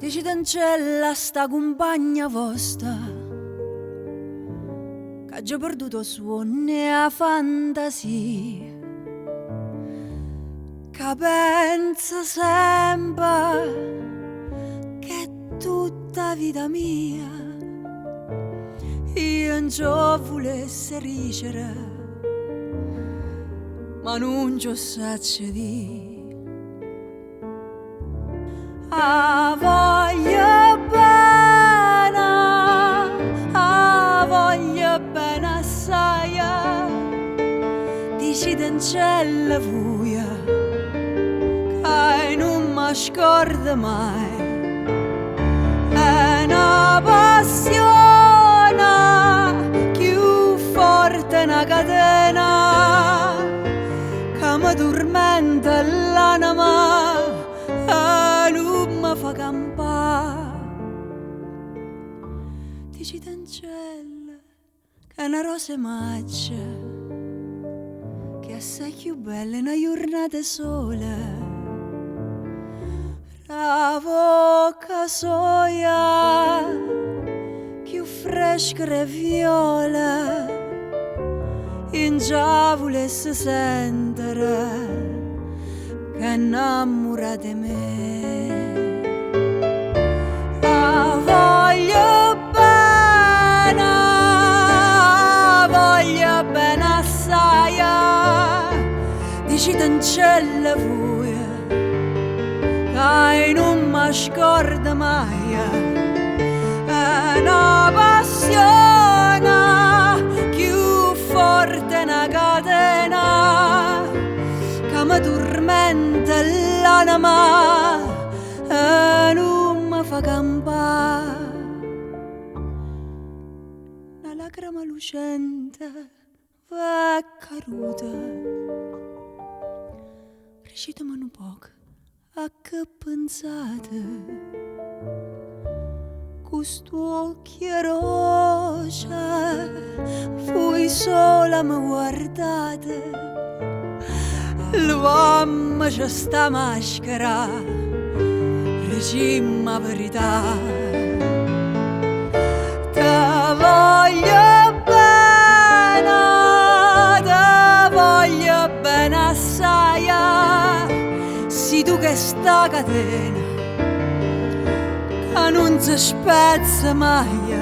Dici d'ancella sta compagna vostra che ha già perduto suono e la fantasia, che pensa sempre che è tutta vita mia io non ciò volesse ricere ma non ci saggio dire. A voglia bene assai, dici d'ancella vuia che non mi scorda mai. È una passione più forte una catena che mi tormenta l'anima e non mi fa campare. Dici d'ancella che è una rosa maccia che è assai più bella in una giornata sola. La bocca soia più fresca e viola in già volesse sentire che innamora di me. A voglia bene assai, dici d'ancella vuia che non mi scorda mai. È una passione più forte una catena che mi tormenta l'anima e non mi fa campare. Una lacrima lucente va caduta, recitami un poco a che pensate. Questo occhio rosa fui sola mi guardate. L'uomo c'è sta maschera recimma verità. Te voglio bene assai. Si tu che sta catena che non si spezza mai,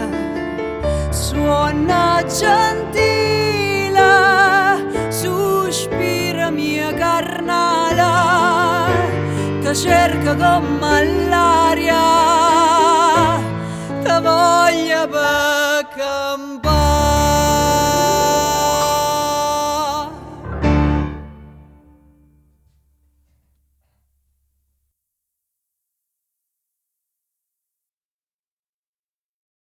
suona gentile, sospira mia carnale, ti cerca come